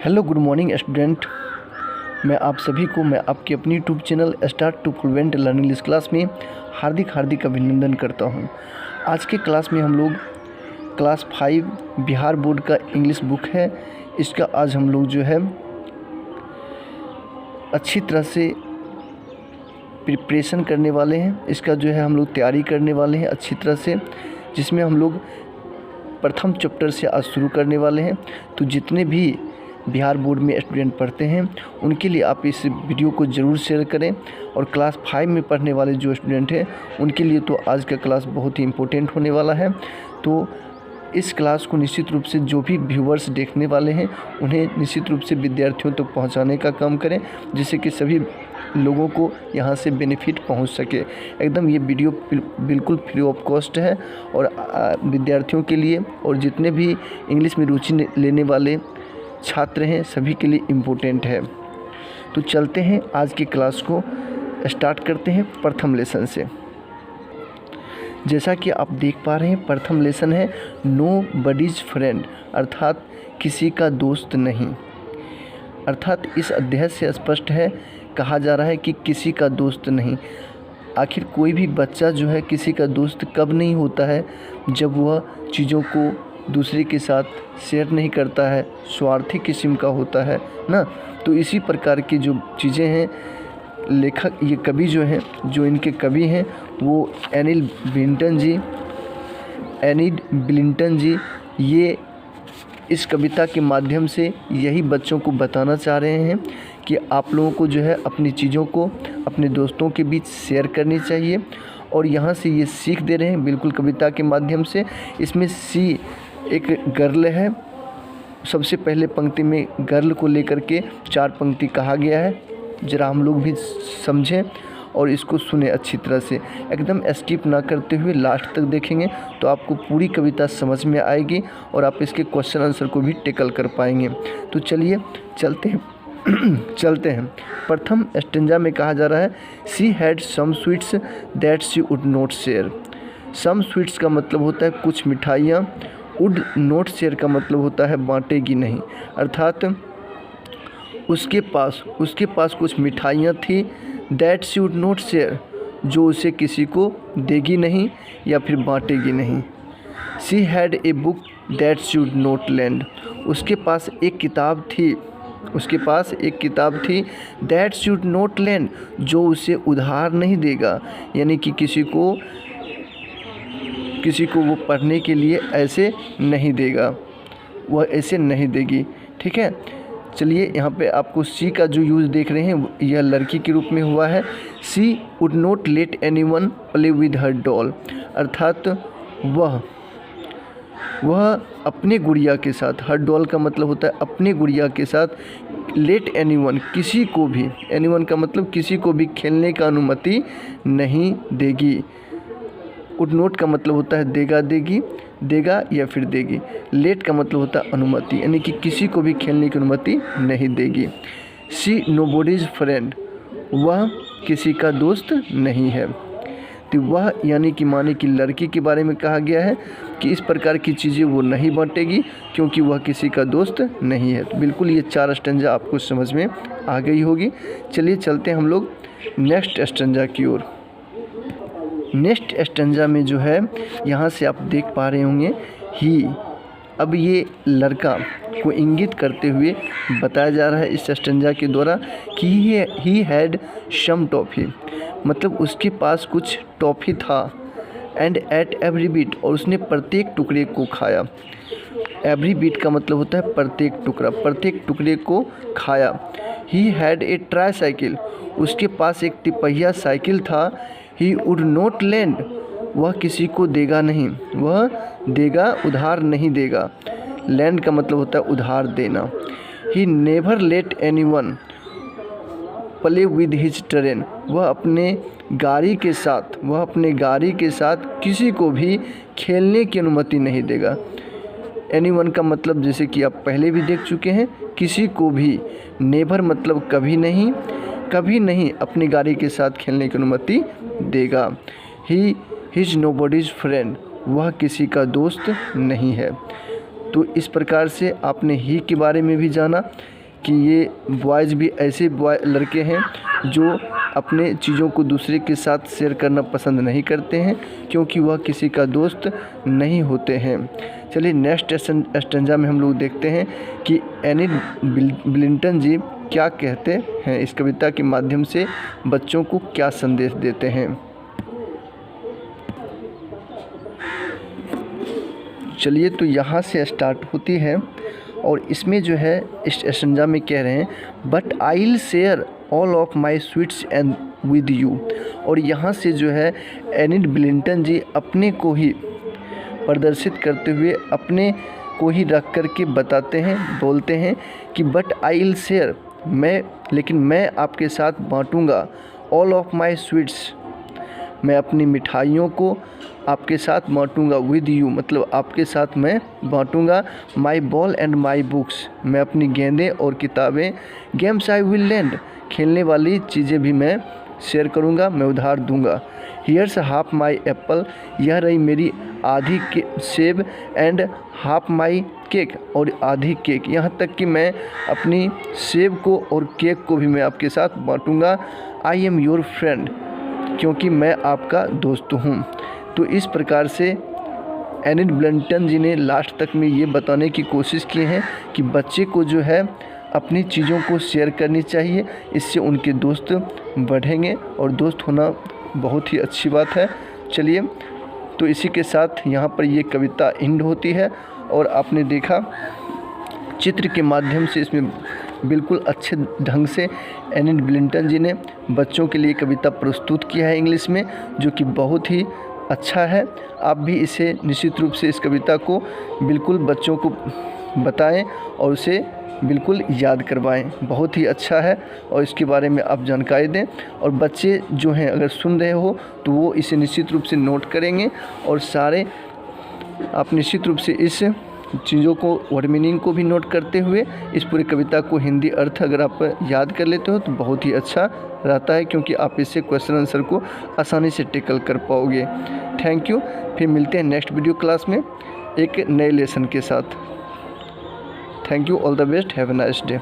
Hello good morning student. मैं आपकी अपनी YouTube channel start to fluent learning English class में हार्दिक अभिनंदन करता हूं। आज के क्लास में हम लोग क्लास 5 बिहार बोर्ड का इंग्लिश बुक है, इसका आज हम लोग जो है अच्छी तरह से प्रिपरेशन करने वाले हैं। इसका जो है हम लोग तैयारी करने वाले हैं अच्छी तरह से, जिसमें हम लोग प्रथम चैप्टर से आज शुरू करने वाले हैं। तो जितने भी बिहार बोर्ड में स्टूडेंट पढ़ते हैं उनके लिए आप इस वीडियो को ज़रूर शेयर करें, और क्लास 5 में पढ़ने वाले जो स्टूडेंट हैं उनके लिए तो आज का क्लास बहुत ही इम्पोर्टेंट होने वाला है। तो इस क्लास को निश्चित रूप से जो भी व्यूअर्स देखने वाले हैं उन्हें निश्चित रूप से विद्यार्थियों तक पहुंचाने का काम करें, जिससे कि सभी लोगों को यहाँ से बेनिफिट पहुंच सके। एकदम ये वीडियो बिल्कुल फ्री ऑफ कॉस्ट है और विद्यार्थियों के लिए और जितने भी इंग्लिश में रुचि लेने वाले छात्र हैं सभी के लिए इम्पोर्टेंट है। तो चलते हैं आज की क्लास को स्टार्ट करते हैं प्रथम लेसन से। जैसा कि आप देख पा रहे हैं प्रथम लेसन है नो बडीज़ फ्रेंड, अर्थात किसी का दोस्त नहीं। अर्थात इस अध्याय से स्पष्ट है, कहा जा रहा है कि किसी का दोस्त नहीं। आखिर कोई भी बच्चा जो है किसी का दोस्त कब नहीं होता है, जब वह चीज़ों को दूसरे के साथ शेयर नहीं करता है, स्वार्थी किस्म का होता है ना। तो इसी प्रकार की जो चीज़ें हैं, लेखक ये कवि जो हैं, जो इनके कवि हैं वो एनिड ब्लिंटन जी ये इस कविता के माध्यम से यही बच्चों को बताना चाह रहे हैं कि आप लोगों को जो है अपनी चीज़ों को अपने दोस्तों के बीच शेयर करनी चाहिए। और यहाँ से ये सीख दे रहे हैं बिल्कुल कविता के माध्यम से। इसमें सी एक गर्ल है, सबसे पहले पंक्ति में गर्ल को लेकर के 4 पंक्ति कहा गया है। ज़रा हम लोग भी समझें और इसको सुने अच्छी तरह से, एकदम स्किप ना करते हुए लास्ट तक देखेंगे तो आपको पूरी कविता समझ में आएगी और आप इसके क्वेश्चन आंसर को भी टेकल कर पाएंगे। तो चलिए चलते हैं। प्रथम स्टेंजा में कहा जा रहा है she had some sweets that she would not share. Some sweets का मतलब होता है कुछ मिठाइयाँ, वुड नॉट शेयर का मतलब होता है बांटेगी नहीं। अर्थात उसके पास कुछ मिठाइयाँ थी, that she would not share, जो उसे किसी को देगी नहीं या फिर बांटेगी नहीं। She had a book that she would not lend. उसके पास एक किताब थी that she would not lend, जो उसे उधार नहीं देगा, यानी कि किसी को वो पढ़ने के लिए ऐसे नहीं देगा, वह ऐसे नहीं देगी। ठीक है, चलिए यहाँ पे आपको सी का जो यूज़ देख रहे हैं यह लड़की के रूप में हुआ है। She would not let anyone play with her doll, अर्थात वह अपने गुड़िया के साथ, हर डॉल का मतलब होता है अपने गुड़िया के साथ, लेट एनीवन किसी को भी, एनीवन का मतलब किसी को भी खेलने का अनुमति नहीं देगी। वुड नॉट का मतलब होता है देगा या फिर देगी। लेट का मतलब होता है अनुमति, यानी कि किसी को भी खेलने की अनुमति नहीं देगी। शी नोबडीज़ फ्रेंड, वह किसी का दोस्त नहीं है। तो वह यानी कि माने की लड़की के बारे में कहा गया है कि इस प्रकार की चीज़ें वो नहीं बांटेगी क्योंकि वह किसी का दोस्त नहीं है। तो बिल्कुल ये 4 स्टेंजा आपको समझ में आ गई होगी। चलिए चलते हैं हम लोग नेक्स्ट स्टेंजा की ओर। नेक्स्ट स्टेंजा में जो है यहाँ से आप देख पा रहे होंगे ही, अब ये लड़का को इंगित करते हुए बताया जा रहा है इस स्टेंजा के द्वारा कि ही हैड सम टॉफ़ी, मतलब उसके पास कुछ टॉफ़ी था। एंड एट एवरी बीट, और उसने प्रत्येक टुकड़े को खाया। एवरी बीट का मतलब होता है प्रत्येक टुकड़े को खाया। ही हैड ए ट्राईसाइकिल, उसके पास एक तिपहिया साइकिल था। ही वुड नॉट लेंड, वह किसी को देगा नहीं, वह देगा उधार नहीं देगा। लैंड का मतलब होता है उधार देना। He never late anyone play with his train, वह अपने गाड़ी के साथ किसी को भी खेलने की अनुमति नहीं देगा। एनीवन का मतलब जैसे कि आप पहले भी देख चुके हैं, किसी को भी। नेवर मतलब कभी नहीं अपनी गाड़ी के साथ खेलने की अनुमति देगा। ही हिज नोबडीज़ फ्रेंड, वह किसी का दोस्त नहीं है। तो इस प्रकार से आपने ही के बारे में भी जाना, कि ये बॉयज़ भी ऐसे लड़के हैं जो अपने चीज़ों को दूसरे के साथ शेयर करना पसंद नहीं करते हैं, क्योंकि वह किसी का दोस्त नहीं होते हैं। चलिए नेक्स्ट स्टेंजा में हम लोग देखते हैं कि एनिड ब्लिंटन जी क्या कहते हैं, इस कविता के माध्यम से बच्चों को क्या संदेश देते हैं। चलिए तो यहाँ से स्टार्ट होती है और इसमें जो है इस स्टेंजा में कह रहे हैं, but I will share all of my sweets and with you. और यहाँ से जो है एनिड ब्लिंटन जी अपने को ही प्रदर्शित करते हुए अपने को ही रख कर के बताते हैं, बोलते हैं कि बट आई विल शेयर, लेकिन मैं आपके साथ बांटूंगा ऑल ऑफ माई स्वीट्स, मैं अपनी मिठाइयों को आपके साथ बांटूंगा, विद यू मतलब आपके साथ मैं बांटूंगा, माई बॉल एंड माई बुक्स, मैं अपनी गेंदें और किताबें, गेम्स आई विल लेंड, खेलने वाली चीज़ें भी मैं शेयर करूंगा, मैं उधार दूंगा, हियर्स हाफ माई एप्पल, यह रही मेरी आधी सेब, एंड हाफ माई केक, और आधी केक, यहाँ तक कि मैं अपनी सेब को और केक को भी मैं आपके साथ बांटूंगा, आई एम योर फ्रेंड, क्योंकि मैं आपका दोस्त हूँ। तो इस प्रकार से एनिड ब्लिंटन जी ने लास्ट तक में ये बताने की कोशिश की है कि बच्चे को जो है अपनी चीज़ों को शेयर करनी चाहिए, इससे उनके दोस्त बढ़ेंगे और दोस्त होना बहुत ही अच्छी बात है। चलिए तो इसी के साथ यहाँ पर ये कविता एंड होती है और आपने देखा चित्र के माध्यम से इसमें बिल्कुल अच्छे ढंग से एनिड ब्लिंटन जी ने बच्चों के लिए कविता प्रस्तुत किया है इंग्लिश में, जो कि बहुत ही अच्छा है। आप भी इसे निश्चित रूप से इस कविता को बिल्कुल बच्चों को बताएं और उसे बिल्कुल याद करवाएं, बहुत ही अच्छा है और इसके बारे में आप जानकारी दें। और बच्चे जो हैं अगर सुन रहे हो तो वो इसे निश्चित रूप से नोट करेंगे और सारे आप निश्चित रूप से इस चीज़ों को वर्ड मीनिंग को भी नोट करते हुए इस पूरी कविता को हिंदी अर्थ अगर आप याद कर लेते हो तो बहुत ही अच्छा रहता है, क्योंकि आप इससे क्वेश्चन आंसर को आसानी से टेकल कर पाओगे। थैंक यू, फिर मिलते हैं नेक्स्ट वीडियो क्लास में एक नए लेसन के साथ। Thank you, all the best, have a nice day.